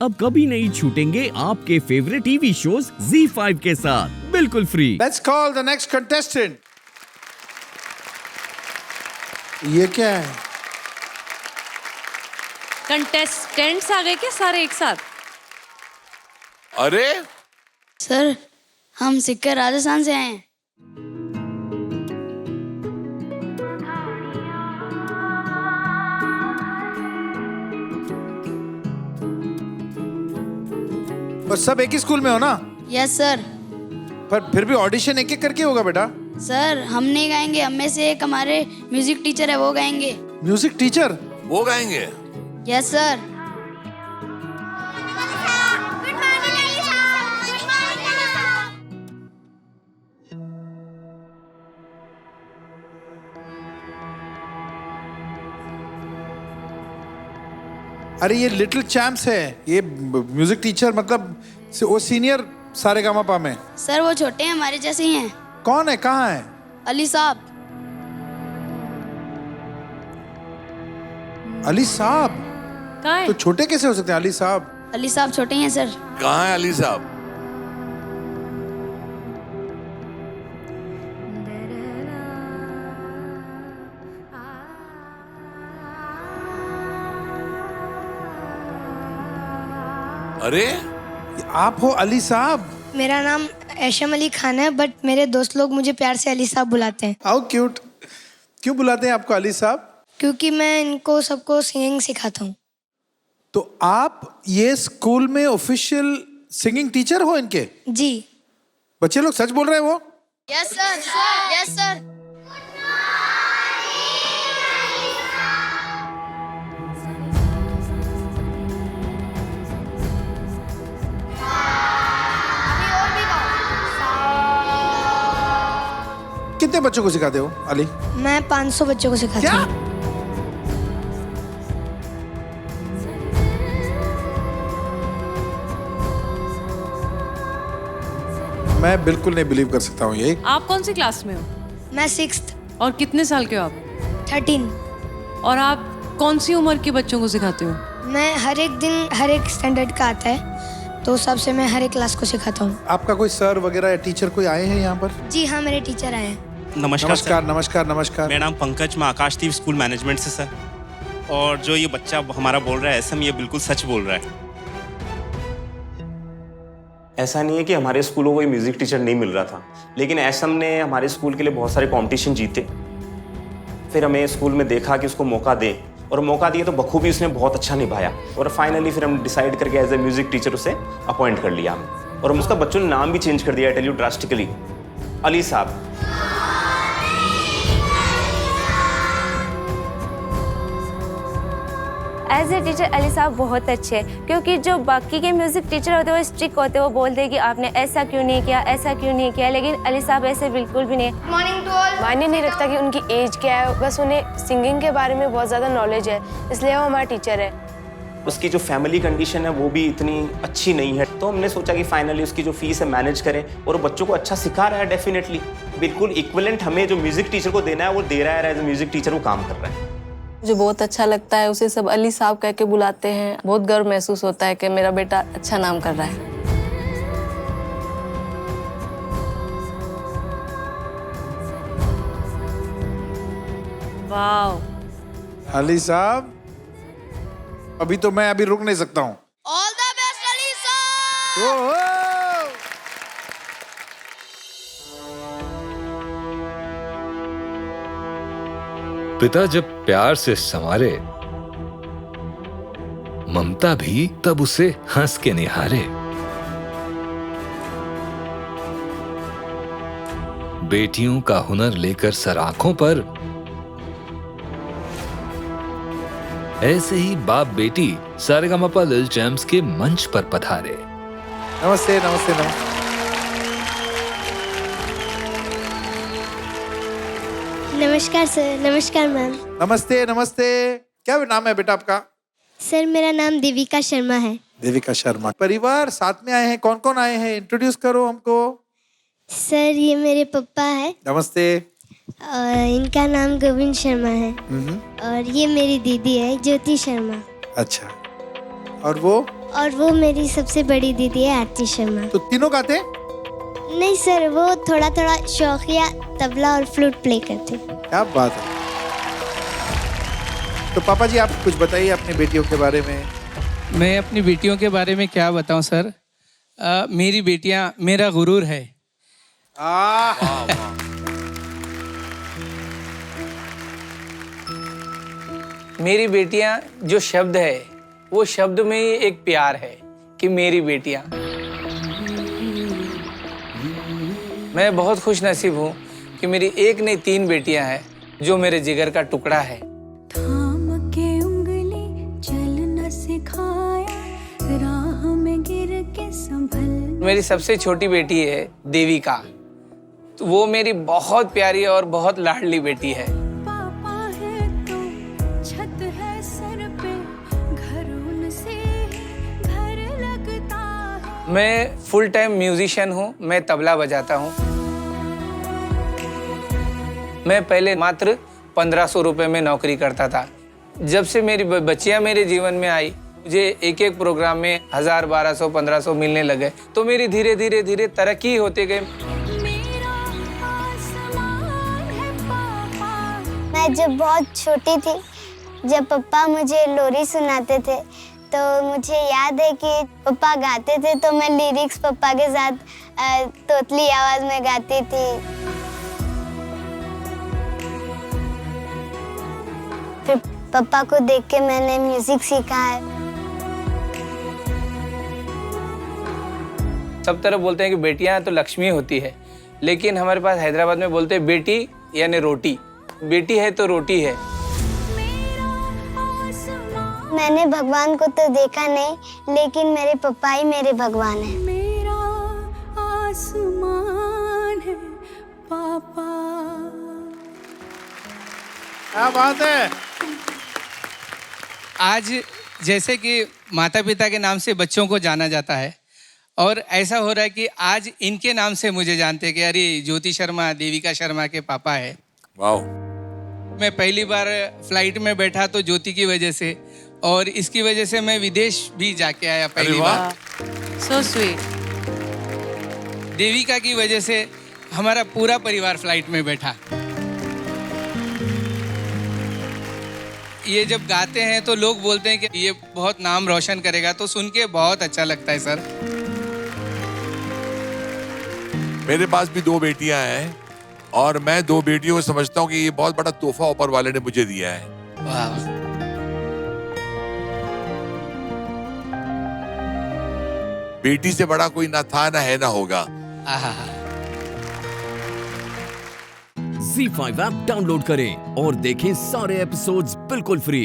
अब कभी नहीं छूटेंगे आपके फेवरेट टीवी शोज ZEE5 के साथ बिल्कुल free. Let's call the next contestant. ये क्या है? कंटेस्टेंट्स आ गए क्या सारे एक साथ? अरे सर, हम सिक्कर राजस्थान से आए हैं। और सब एक ही स्कूल में हो ना? Yes sir. पर फिर भी ऑडिशन एक एक करके होगा बेटा। सर, हम नहीं गाएंगे, हम में से एक हमारे म्यूजिक टीचर है, वो गाएंगे। Music teacher? वो गाएंगे? Yes sir. अरे ये लिटिल चैम्प्स है, ये म्यूजिक टीचर मतलब वो सीनियर सारेगामापा में। सर, वो छोटे हैं, हमारे जैसे ही हैं। कौन है, कहाँ है? अली साहब। अली साहब? कहाँ है? तो छोटे कैसे हो सकते हैं अली साहब? अली साहब छोटे हैं सर। कहाँ है अली साहब? अरे ये आप हो अली साहब? मेरा नाम ऐशम अली खान है, बट मेरे दोस्त लोग मुझे प्यार से अली साहब बुलाते हैं। How cute. क्यों बुलाते हैं आपको अली साहब? क्योंकि मैं इनको सबको सिंगिंग सिखाता हूँ। तो आप ये स्कूल में ऑफिशियल सिंगिंग टीचर हो इनके? जी। बच्चे लोग सच बोल रहे हैं वो? Yes sir. Yes sir. कितने बच्चों को सिखाते हो अली? मैं 500 बच्चों को सिखाता क्या? हूँ। मैं बिल्कुल नहीं बिलीव कर सकता हूँ ये। आप कौन सी क्लास में हो? मैं 6th। और कितने साल के हो आप? 13। और आप कौन सी उम्र के बच्चों को सिखाते हो? मैं हर एक दिन हर एक स्टैंडर्ड का आता है, तो सबसे मैं हर एक क्लास को सिखाता हूँ। आपका कोई सर वगैरह या टीचर कोई आए हैं यहाँ पर? जी हाँ, मेरे टीचर आए हैं। नमस्कार नमस्कार सर। नमस्कार नमस्कार। मेरा नाम पंकज, मैं आकाशदीप स्कूल मैनेजमेंट से सर। और जो ये बच्चा हमारा बोल रहा है एसएम, ये बिल्कुल सच बोल रहा है। ऐसा नहीं है कि हमारे स्कूलों को म्यूजिक टीचर नहीं मिल रहा था, लेकिन एसएम ने हमारे स्कूल के लिए बहुत सारे कंपटीशन जीते। फिर हमें स्कूल में देखा कि उसको मौका दें, और मौका दिया तो बखूबी उसने बहुत अच्छा निभाया। और फाइनली फिर हम डिसाइड करके एज ए म्यूजिक टीचर उसे अपॉइंट कर लिया हमें। और हम उसका बच्चों ने नाम भी चेंज कर दिया, I tell you drastically, Ali साहब। एज ए टीचर अली साहब बहुत अच्छे हैं, क्योंकि जो बाकी के म्यूज़िक टीचर होते हैं वो स्ट्रिक्ट होते हैं, वो बोलते हैं कि आपने ऐसा क्यों नहीं किया, ऐसा क्यों नहीं किया, लेकिन अली साहब ऐसे बिल्कुल भी नहीं। Morning to all. मायने नहीं रखता कि उनकी एज क्या है, बस उन्हें सिंगिंग के बारे में बहुत ज़्यादा नॉलेज है, इसलिए वो हमारा टीचर है। उसकी जो फैमिली कंडीशन है वो भी इतनी अच्छी नहीं है, तो हमने सोचा कि फाइनली उसकी जो फीस है मैनेज करें, और बच्चों को अच्छा सिखा रहा है डेफिनेटली, बिल्कुल इक्विवेलेंट हमें जो म्यूजिक टीचर को देना है वो दे रहा है, एज ए म्यूजिक टीचर वो काम कर रहा है। मुझे बहुत अच्छा लगता है, उसे सब अली साहब कह के बुलाते हैं। बहुत गर्व महसूस होता है कि मेरा बेटा अच्छा नाम कर रहा है। वाह। अली साहब, अभी तो मैं अभी रुक नहीं सकता हूँ। ऑल द बेस्ट अली साहब। ओहो! पिता जब प्यार से संवारे, ममता भी तब उसे हंस के निहारे। बेटियों का हुनर लेकर सर आंखों पर, ऐसे ही बाप बेटी सारेगामापा लिटिल चैम्प्स के मंच पर पधारे। नमस्ते नमस्ते नमस्ते। नमस्कार सर। नमस्कार मैम। नमस्ते नमस्ते। क्या नाम है बेटा आपका? सर, मेरा नाम देविका शर्मा है। देविका शर्मा। परिवार साथ में आए हैं, कौन कौन आए हैं, इंट्रोड्यूस करो हमको। सर, ये मेरे पापा है नमस्ते। और इनका नाम गोविंद शर्मा है। और ये मेरी दीदी है ज्योति शर्मा। अच्छा, और वो? और वो मेरी सबसे बड़ी दीदी है आरती शर्मा। तो तीनों गाते हैं? नहीं सर, वो थोड़ा थोड़ा शौकिया तबला और फ्लूट प्ले करते। क्या बात है। तो पापा जी आप कुछ बताइए अपनी बेटियों के बारे में। मैं अपनी बेटियों के बारे में क्या बताऊं सर। मेरी बेटियां मेरा गुरूर है। मेरी बेटियां जो शब्द है वो शब्द में ही एक प्यार है कि मेरी बेटियां। मैं बहुत खुश नसीब हूँ कि मेरी एक नहीं 3 बेटियां हैं जो मेरे जिगर का टुकड़ा है। थाम के उंगली चलना सिखाया, राह में गिर के संभल। मेरी सबसे छोटी बेटी है देविका, तो वो मेरी बहुत प्यारी और बहुत लाडली बेटी है। पापा है तो छत है सर पे, घर उनसे घर लगता है। मैं फुल टाइम म्यूजिशियन हूँ, मैं तबला बजाता हूँ। मैं पहले मात्र 1500 रुपए में नौकरी करता था। जब से मेरी बच्चियाँ मेरे जीवन में आई, मुझे एक एक प्रोग्राम में 1000, 1200, 1500 मिलने लगे। तो मेरी धीरे धीरे धीरे तरक्की होते गई। मैं जब बहुत छोटी थी, जब पापा मुझे लोरी सुनाते थे, तो मुझे याद है कि पापा गाते थे तो मैं लिरिक्स पापा के साथ तोतली आवाज में गाती थी। फिर पापा को देख के मैंने म्यूजिक सीखा है। सब तरफ बोलते हैं कि बेटियां तो लक्ष्मी होती है, लेकिन हमारे पास हैदराबाद में बोलते हैं बेटी यानी रोटी। बेटी है तो रोटी है। मैंने भगवान को तो देखा नहीं, लेकिन मेरे पापा ही मेरे भगवान हैं। मेरा आसमान है पापा। क्या बात है। आज जैसे कि माता पिता के नाम से बच्चों को जाना जाता है, और ऐसा हो रहा है कि आज इनके नाम से मुझे जानते हैं कि अरे ज्योति शर्मा देविका शर्मा के पापा है। वाओ। मैं पहली बार फ्लाइट में बैठा तो ज्योति की वजह से, और इसकी वजह से मैं विदेश भी जाके आया पहली बार। So sweet. देविका की वजह से हमारा पूरा परिवार फ्लाइट में बैठा। ये जब गाते हैं तो लोग बोलते हैं कि ये बहुत नाम रोशन करेगा, तो सुन के बहुत अच्छा लगता है सर। मेरे पास भी 2 बेटियां हैं और मैं 2 बेटियों को समझता हूँ कि ये बहुत बड़ा तोहफा ऊपर वाले ने मुझे दिया है। वाह। बेटी से बड़ा कोई ना था, ना है, ना होगा। Z5 ऐप डाउनलोड करें और देखें सारे एपिसोड्स बिल्कुल फ्री।